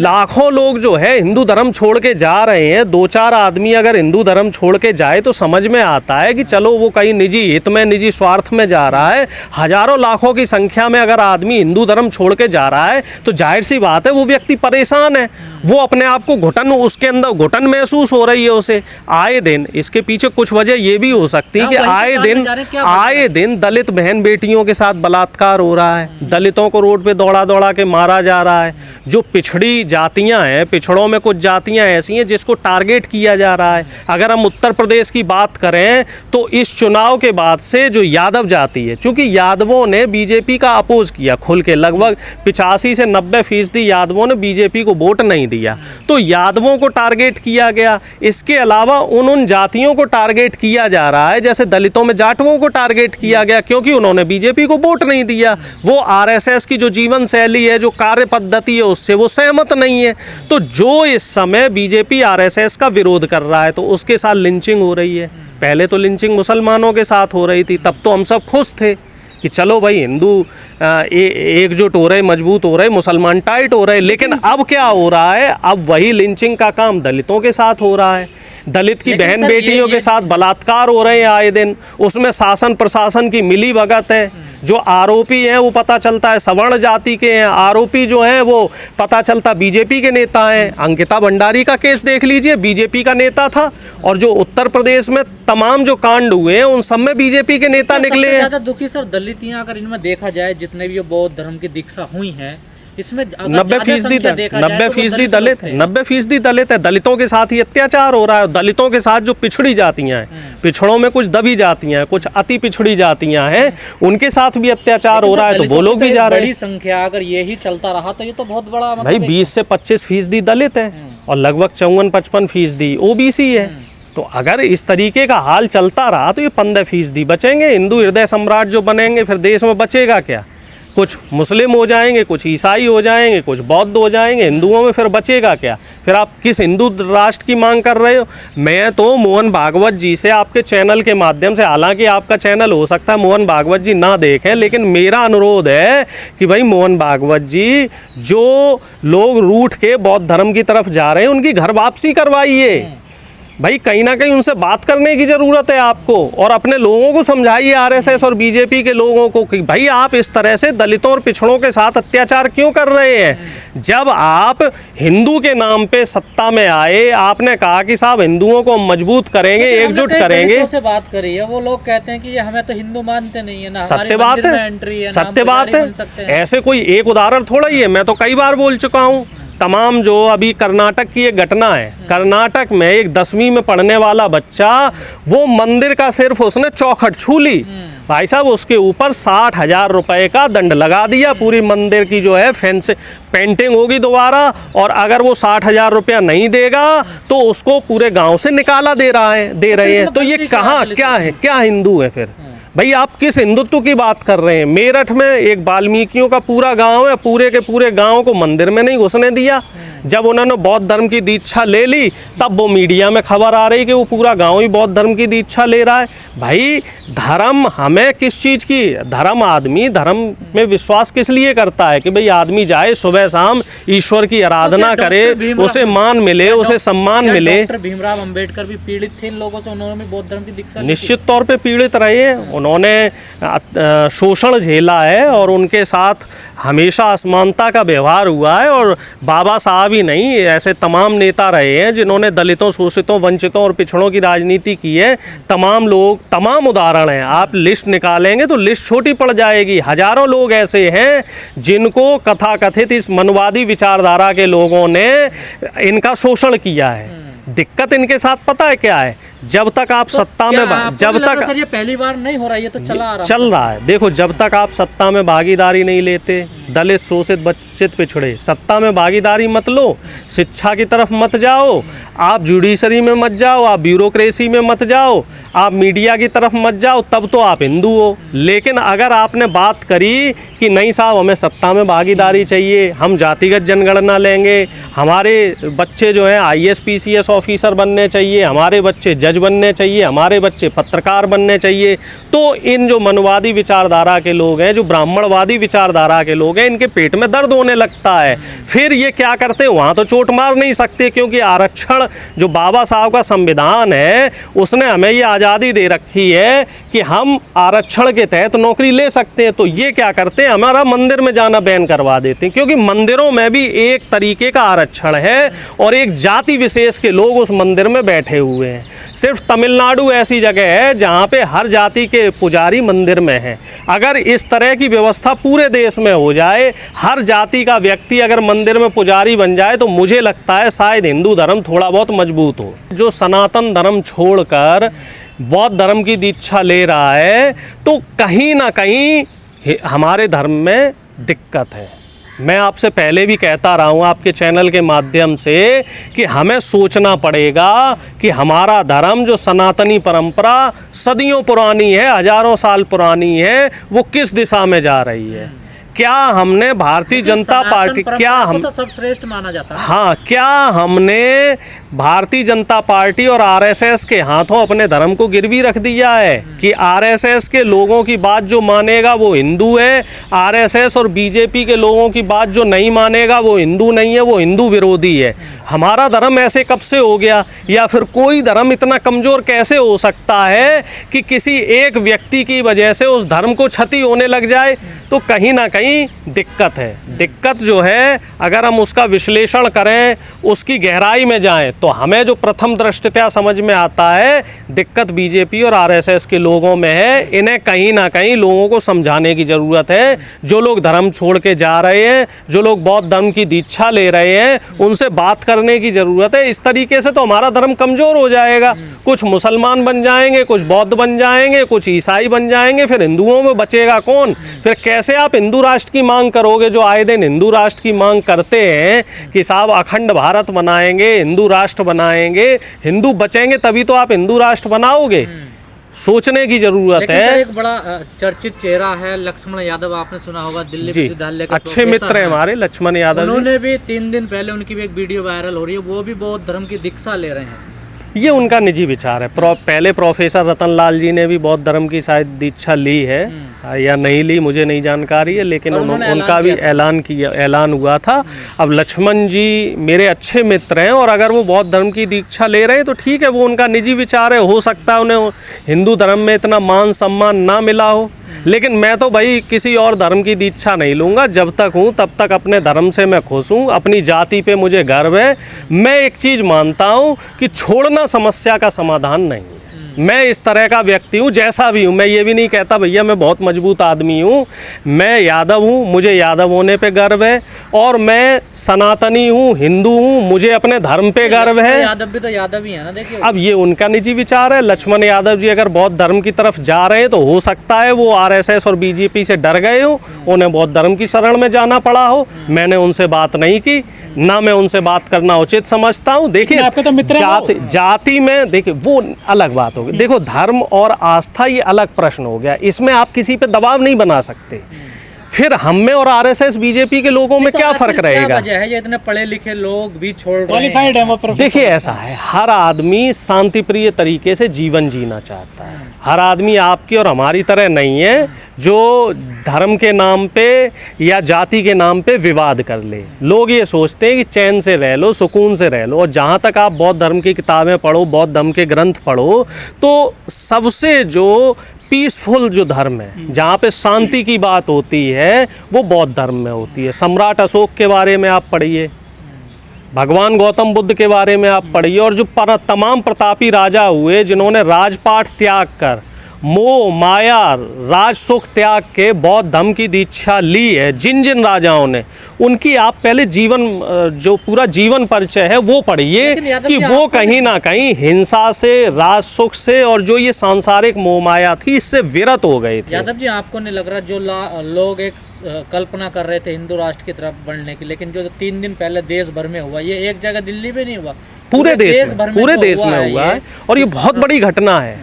लाखों लोग जो है हिंदू धर्म छोड़ के जा रहे हैं। 2-4 आदमी अगर हिंदू धर्म छोड़ के जाए तो समझ में आता है कि चलो वो कहीं निजी हित में, निजी स्वार्थ में जा रहा है। हजारों लाखों की संख्या में अगर आदमी हिंदू धर्म छोड़ के जा रहा है तो जाहिर सी बात है वो व्यक्ति परेशान है, वो अपने आप को घुटन, उसके अंदर घुटन महसूस हो रही है उसे आए दिन। इसके पीछे कुछ वजह ये भी हो सकती है कि आए दिन दलित बहन बेटियों के साथ बलात्कार हो रहा है, दलितों को रोड पे दौड़ा दौड़ा के मारा जा रहा है। जो पिछड़ी जातियां हैं, पिछड़ों में कुछ जातियां ऐसी हैं जिसको टारगेट किया जा रहा है। अगर हम उत्तर प्रदेश की बात करें तो इस चुनाव के बाद से जो यादव जाति है, चूंकि यादवों ने बीजेपी का अपोज किया खुल के, लगभग 85 से 90% यादवों ने बीजेपी को वोट नहीं दिया, तो यादवों को टारगेट किया गया। इसके अलावा उन जातियों को टारगेट किया जा रहा है, जैसे दलितों में जाटवों को टारगेट किया गया क्योंकि उन्होंने बीजेपी को वोट नहीं दिया। वो आरएसएस की जो जीवन शैली है, जो कार्य पद्धति है, उससे वो सहमत नहीं है। तो जो इस समय बीजेपी आरएसएस का विरोध कर रहा है तो उसके साथ लिंचिंग हो रही है। पहले तो लिंचिंग मुसलमानों के साथ हो रही थी, तब तो हम सब खुश थे कि चलो भाई हिंदू एकजुट हो रहे, मजबूत हो रहे, मुसलमान टाइट हो रहे। लेकिन अब क्या हो रहा है, अब वही लिंचिंग का काम दलितों के साथ हो रहा है। दलित की बहन बेटियों के साथ बलात्कार हो रहे हैं आए दिन, उसमें शासन प्रशासन की मिली भगत है। जो आरोपी हैं वो पता चलता है सवर्ण जाति के हैं, आरोपी जो हैं वो पता चलता बीजेपी के नेता हैं। अंकिता भंडारी का केस देख लीजिए, बीजेपी का नेता था, और जो उत्तर प्रदेश में तमाम जो कांड हुए हैं उन सब में बीजेपी के नेता निकले हैं। ज़्यादा दुखी सर दलित, अगर इनमें देखा जाए जितने भी बौद्ध धर्म की दीक्षा हुई है, इसमें 90% दलित है, 90% दलित है। दलितों के साथ ही अत्याचार हो रहा है। दलितों के साथ जो पिछड़ी जातियां हैं, पिछड़ों में कुछ दबी जातियां हैं, कुछ अति पिछड़ी जातियां हैं, उनके साथ भी अत्याचार हो रहा है, तो वो लोग भी जा रहे हैं। बड़ी संख्या अगर यही चलता रहा तो ये तो बहुत बड़ा भाई 20 से 25% दलित है और लगभग 54-55% ओबीसी है। तो अगर इस तरीके का हाल चलता रहा तो ये 15% बचेंगे। हिंदू हृदय सम्राट जो बनेंगे फिर देश में बचेगा क्या? कुछ मुस्लिम हो जाएंगे, कुछ ईसाई हो जाएंगे, कुछ बौद्ध हो जाएंगे, हिंदुओं में फिर बचेगा क्या? फिर आप किस हिंदू राष्ट्र की मांग कर रहे हो? मैं तो मोहन भागवत जी से आपके चैनल के माध्यम से, हालांकि आपका चैनल हो सकता है मोहन भागवत जी ना देखें, लेकिन मेरा अनुरोध है कि भाई मोहन भागवत जी, जो लोग रूठ के बौद्ध धर्म की तरफ जा रहे हैं उनकी घर वापसी करवाइए। भाई कहीं ना कहीं उनसे बात करने की ज़रूरत है आपको, और अपने लोगों को समझाइए, आरएसएस और बीजेपी के लोगों को, कि भाई आप इस तरह से दलितों और पिछड़ों के साथ अत्याचार क्यों कर रहे हैं? जब आप हिंदू के नाम पे सत्ता में आए, आपने कहा कि साहब हिंदुओं को मजबूत करेंगे, एकजुट करेंगे। से बात करी है, वो लोग कहते हैं कि ये हमें तो हिंदू मानते नहीं है ना, सत्य बात है, सत्य बात है। ऐसे कोई एक उदाहरण थोड़ा ही है, मैं तो कई बार बोल चुका हूँ। तमाम जो अभी कर्नाटक की एक घटना है, कर्नाटक में एक 10वीं में पढ़ने वाला बच्चा, वो मंदिर का सिर्फ उसने चौखट छू ली, भाई साहब उसके ऊपर 60,000 रुपए का दंड लगा दिया। पूरी मंदिर की जो है फेंस पेंटिंग होगी दोबारा, और अगर वो 60,000 रुपया नहीं देगा तो उसको पूरे गांव से निकाला दे रहे हैं। तो ये कहाँ क्या है, क्या हिंदू है फिर? भाई आप किस हिंदुत्व की बात कर रहे हैं? मेरठ में एक वाल्मीकियों का पूरा गांव है, पूरे के पूरे गांव को मंदिर में नहीं घुसने दिया। जब उन्होंने बौद्ध धर्म की दीक्षा ले ली तब वो मीडिया में खबर आ रही कि वो पूरा गांव ही बौद्ध धर्म की दीक्षा ले रहा है। भाई धर्म हमें किस चीज़ की, धर्म आदमी धर्म में विश्वास किस लिए करता है कि भाई आदमी जाए सुबह शाम ईश्वर की आराधना करे, उसे मान मिले, उसे सम्मान मिले। डॉक्टर भीमराव अंबेडकर भी पीड़ित थे इन लोगों से, उन्होंने भी बौद्ध धर्म की दीक्षा निश्चित तौर पे पीड़ित रहे हैं, उन्होंने शोषण झेला है और उनके साथ हमेशा असमानता का व्यवहार हुआ है। और बाबा साहब ही नहीं, ऐसे तमाम नेता रहे हैं जिन्होंने दलितों, शोषितों, वंचितों और पिछड़ों की राजनीति की है। तमाम लोग, तमाम उदाहरण हैं, आप लिस्ट निकालेंगे तो लिस्ट छोटी पड़ जाएगी। हजारों लोग ऐसे हैं जिनको कथाकथित इस मनवादी विचारधारा के लोगों ने इनका शोषण किया है। दिक्कत इनके साथ पता है क्या है? जब तक आप सत्ता में, जब तक सर ये पहली बार नहीं हो रहा है, ये तो चल रहा है। देखो, जब तक आप सत्ता में भागीदारी नहीं लेते, दलित, शोषित, वंचित, पिछड़े, सत्ता में भागीदारी मत लो, शिक्षा की तरफ मत जाओ, आप जुडिशरी में मत जाओ, आप ब्यूरोक्रेसी में मत जाओ, आप मीडिया की तरफ मत जाओ, तब तो आप हिंदू हो। लेकिन अगर आपने बात करी कि नहीं साहब हमें सत्ता में भागीदारी चाहिए, हम जातिगत जनगणना लेंगे, हमारे बच्चे जो हैं IAS PCS ऑफिसर बनने चाहिए, हमारे बच्चे जज बनने चाहिए, हमारे बच्चे पत्रकार बनने चाहिए। तो इन जो मनवादी विचारधारा के लोग हैं, जो ब्राह्मणवादी विचारधारा के लोग हैं, इनके पेट में दर्द होने लगता है। फिर ये क्या करते हैं, वहाँ तो चोट मार नहीं सकते, क्योंकि आरक्षण जो बाबा साहब का संविधान है उसने हमें ये आज़ादी दे रखी है कि हम आरक्षण के तहत नौकरी ले सकते हैं। तो ये क्या करते हैं, हमारा मंदिर में जाना बैन करवा देते हैं, क्योंकि मंदिरों में भी एक तरीके का आरक्षण है और एक जाति विशेष के लोग उस मंदिर में बैठे हुए हैं। सिर्फ तमिलनाडु ऐसी जगह है जहाँ पे हर जाति के पुजारी मंदिर में हैं। अगर इस तरह की व्यवस्था पूरे देश में हो जाए, हर जाति का व्यक्ति अगर मंदिर में पुजारी बन जाए, तो मुझे लगता है शायद हिंदू धर्म थोड़ा बहुत मजबूत हो। जो सनातन धर्म छोड़कर बौद्ध धर्म की दीक्षा ले रहा है, तो कहीं ना कहीं हमारे धर्म में दिक्कत है। मैं आपसे पहले भी कहता रहा हूँ आपके चैनल के माध्यम से कि हमें सोचना पड़ेगा कि हमारा धर्म जो सनातनी परंपरा सदियों पुरानी है, हजारों साल पुरानी है, वो किस दिशा में जा रही है। क्या हमने भारतीय जनता पार्टी, क्या हम तो सब श्रेष्ठ माना जाता है। हाँ, क्या हमने भारतीय जनता पार्टी और आरएसएस के हाथों अपने धर्म को गिरवी रख दिया है कि आरएसएस के लोगों की बात जो मानेगा वो हिंदू है, आरएसएस और बीजेपी के लोगों की बात जो नहीं मानेगा वो हिंदू नहीं है, वो हिंदू विरोधी है। हमारा धर्म ऐसे कब से हो गया, या फिर कोई धर्म इतना कमज़ोर कैसे हो सकता है कि किसी एक व्यक्ति की वजह से उस धर्म को क्षति होने लग जाए। तो कहीं ना कहीं दिक्कत है। दिक्कत जो है, अगर हम उसका विश्लेषण करें, उसकी गहराई में जाएं, तो हमें जो प्रथम दृष्टया समझ में आता है, दिक्कत बीजेपी और आरएसएस के लोगों में है। इन्हें कहीं ना कहीं लोगों को समझाने की ज़रूरत है। जो लोग धर्म छोड़ के जा रहे हैं, जो लोग बौद्ध धर्म की दीक्षा ले रहे हैं, उनसे बात करने की ज़रूरत है। इस तरीके से तो हमारा धर्म कमज़ोर हो जाएगा। कुछ मुसलमान बन जाएंगे, कुछ बौद्ध बन जाएंगे, कुछ ईसाई बन जाएंगे, फिर हिंदुओं में बचेगा कौन? फिर कैसे आप हिंदू राष्ट्र की मांग करोगे, जो आए दिन हिंदू राष्ट्र की मांग करते हैं कि साहब अखंड भारत बनाएंगे, हिंदू राष्ट्र बनाएंगे, हिंदू बचेंगे तभी तो आप हिंदू राष्ट्र बनाओगे। सोचने की जरूरत है। एक बड़ा चर्चित चेहरा है लक्ष्मण यादव, आपने सुना होगा, दिल्ली विश्वविद्यालय के अच्छे मित्र हैं हमारे लक्ष्मण यादव। उन्होंने भी 3 दिन पहले उनकी भी एक वीडियो वायरल हो रही है, वो भी बौद्ध धर्म की दीक्षा ले रहे हैं। ये उनका निजी विचार है। पहले प्रोफेसर रतन लाल जी ने भी बौद्ध धर्म की शायद दीक्षा ली है या नहीं ली, मुझे नहीं जानकारी है, लेकिन उनका भी ऐलान हुआ था। अब लक्ष्मण जी मेरे अच्छे मित्र हैं, और अगर वो बौद्ध धर्म की दीक्षा ले रहे हैं तो ठीक है, वो उनका निजी विचार है। हो सकता है उन्हें हिंदू धर्म में इतना मान सम्मान ना मिला हो, लेकिन मैं तो भाई किसी और धर्म की दीक्षा नहीं लूँगा। जब तक हूँ तब तक अपने धर्म से मैं खुश हूँ, अपनी जाति पे मुझे गर्व है। मैं एक चीज़ मानता हूँ कि छोड़ना समस्या का समाधान नहीं है। मैं इस तरह का व्यक्ति हूँ, जैसा भी हूँ। मैं ये भी नहीं कहता भैया मैं बहुत मजबूत आदमी हूँ। मैं यादव हूँ, मुझे यादव होने पे गर्व है, और मैं सनातनी हूँ, हिंदू हूँ, मुझे अपने धर्म पे गर्व है। यादव भी तो यादव ही है ना, देखिए। अब ये उनका निजी विचार है। लक्ष्मण यादव जी अगर बौद्ध धर्म की तरफ जा रहे हैं तो हो सकता है वो आरएसएस और बीजेपी से डर गए हो, उन्हें बौद्ध धर्म की शरण में जाना पड़ा हो। मैंने उनसे बात नहीं की, ना मैं उनसे बात करना उचित समझता हूँ। देखिए तो जाति में देखिए वो अलग बात होगी। देखो धर्म और आस्था ये अलग प्रश्न हो गया, इसमें आप किसी पे दबाव नहीं बना सकते। फिर हम में और आरएसएस बीजेपी के लोगों में क्या फर्क रहेगा? क्या वजह है ये इतने पढ़े लिखे लोग भी छोड़ रहे हैं? देखिए ऐसा है, हर आदमी शांति प्रिय तरीके से जीवन जीना चाहता है। हर आदमी आपकी और हमारी तरह नहीं है जो धर्म के नाम पे या जाति के नाम पे विवाद कर ले। लोग ये सोचते हैं कि चैन से रह लो, सुकून से रह लो। और जहाँ तक आप बौद्ध धर्म की किताबें पढ़ो, बौद्ध धर्म के ग्रंथ पढ़ो, तो सबसे जो पीसफुल जो धर्म है, जहाँ पे शांति की बात होती है, वो बौद्ध धर्म में होती है। सम्राट अशोक के बारे में आप पढ़िए, भगवान गौतम बुद्ध के बारे में आप पढ़िए, और जो तमाम प्रतापी राजा हुए जिन्होंने राजपाट त्याग कर, मोह माया राज सुख त्याग के बौद्ध धर्म की दीक्षा ली है, जिन जिन राजाओं ने, उनकी आप पहले जीवन जो पूरा जीवन परिचय है वो पढ़िए कि वो कहीं ना कहीं हिंसा से, राज सुख से, और जो ये सांसारिक मोह माया थी, इससे विरत हो गए थे। यादव जी, आपको नहीं लग रहा जो लोग एक कल्पना कर रहे थे हिंदू राष्ट्र की तरफ बढ़ने की, लेकिन जो 3 दिन पहले देश भर में हुआ, ये एक जगह दिल्ली में नहीं हुआ, पूरे देश में हुआ है, और ये बहुत बड़ी घटना है।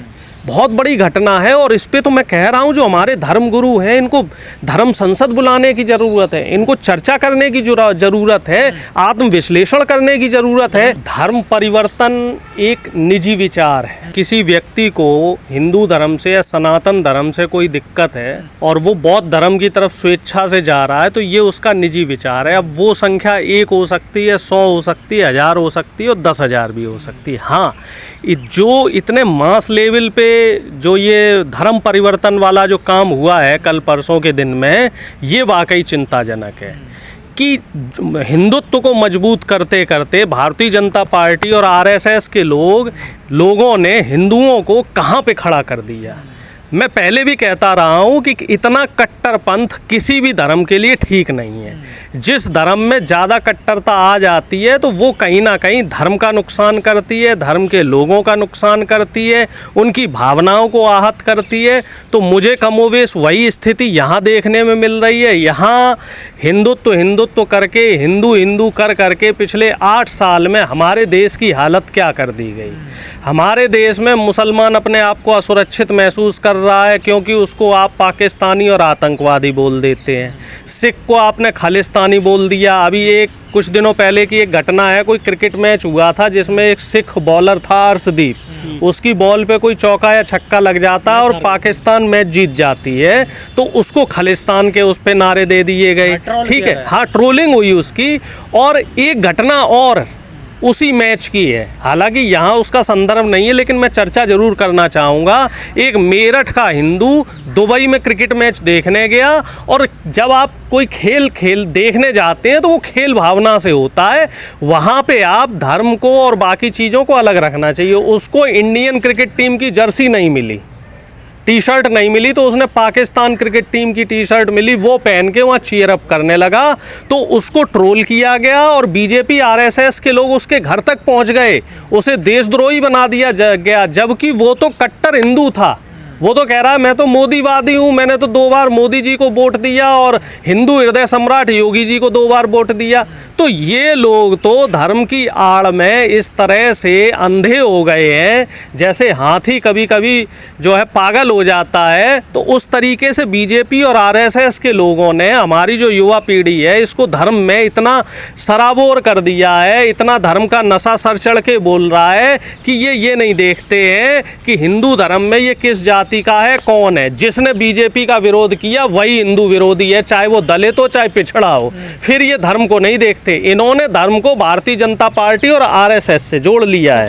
बहुत बड़ी घटना है। और इस पे तो मैं कह रहा हूँ जो हमारे धर्मगुरु हैं इनको धर्म संसद बुलाने की ज़रूरत है, इनको चर्चा करने की ज़रूरत है, आत्मविश्लेषण करने की ज़रूरत है। धर्म परिवर्तन एक निजी विचार है। किसी व्यक्ति को हिंदू धर्म से या सनातन धर्म से कोई दिक्कत है और वो बौद्ध धर्म की तरफ स्वेच्छा से जा रहा है तो ये उसका निजी विचार है। अब वो संख्या 1 हो सकती है, 100 हो सकती है, 1000 हो सकती है और 10,000 भी हो सकती है। हाँ, जो इतने मास लेवल पे जो ये धर्म परिवर्तन वाला जो काम हुआ है कल परसों के दिन में, ये वाकई चिंताजनक है कि हिंदुत्व को मजबूत करते करते भारतीय जनता पार्टी और आरएसएस के लोगों ने हिंदुओं को कहाँ पे खड़ा कर दिया। मैं पहले भी कहता रहा हूँ कि इतना कट्टरपंथ किसी भी धर्म के लिए ठीक नहीं है। जिस धर्म में ज़्यादा कट्टरता आ जाती है तो वो कहीं ना कहीं धर्म का नुकसान करती है, धर्म के लोगों का नुकसान करती है, उनकी भावनाओं को आहत करती है। तो मुझे कमोवेश वही स्थिति यहाँ देखने में मिल रही है। यहाँ हिंदुत्व करके हिंदू कर करके पिछले 8 साल में हमारे देश की हालत क्या कर दी गई। हमारे देश में मुसलमान अपने आप को असुरक्षित महसूस कर रहा है क्योंकि उसको आप पाकिस्तानी और आतंकवादी बोल देते हैं। सिख को आपने खालिस्तानी बोल दिया। अभी कुछ दिनों पहले की एक घटना है, कोई क्रिकेट मैच हुआ था जिसमें एक सिख बॉलर था अर्शदीप, उसकी बॉल पे कोई चौका या छक्का लग जाता है और पाकिस्तान मैच जीत जाती है तो उसको खालिस्तान के उस पे नारे दे दिए गए। ठीक है, हाँ, ट्रोलिंग हुई उसकी। और एक घटना और उसी मैच की है, हालांकि यहाँ उसका संदर्भ नहीं है लेकिन मैं चर्चा जरूर करना चाहूँगा। एक मेरठ का हिंदू दुबई में क्रिकेट मैच देखने गया और जब आप कोई खेल देखने जाते हैं तो वो खेल भावना से होता है। वहाँ पे आप धर्म को और बाकी चीज़ों को अलग रखना चाहिए। उसको इंडियन क्रिकेट टीम की जर्सी नहीं मिली, टी शर्ट नहीं मिली, तो उसने पाकिस्तान क्रिकेट टीम की टी शर्ट मिली, वो पहन के वहाँ चीयर अप करने लगा तो उसको ट्रोल किया गया और बीजेपी आरएसएस के लोग उसके घर तक पहुँच गए, उसे देशद्रोही बना दिया गया। जबकि वो तो कट्टर हिंदू था। वो तो कह रहा है मैं तो मोदीवादी हूँ, मैंने तो 2 बार मोदी जी को वोट दिया और हिंदू हृदय सम्राट योगी जी को 2 बार वोट दिया। तो ये लोग तो धर्म की आड़ में इस तरह से अंधे हो गए हैं जैसे हाथी कभी कभी जो है पागल हो जाता है। तो उस तरीके से बीजेपी और आरएसएस के लोगों ने हमारी जो युवा पीढ़ी है इसको धर्म में इतना सराबोर कर दिया है, इतना धर्म का नशा सर चढ़ के बोल रहा है कि ये नहीं देखते हैं कि हिंदू धर्म में ये किस जाति का है, कौन है। जिसने बीजेपी का विरोध किया वही हिंदू विरोधी है, चाहे वो दलित हो चाहे पिछड़ा हो। फिर ये धर्म को नहीं देखते। इन्होंने धर्म को भारतीय जनता पार्टी और आरएसएस से जोड़ लिया है।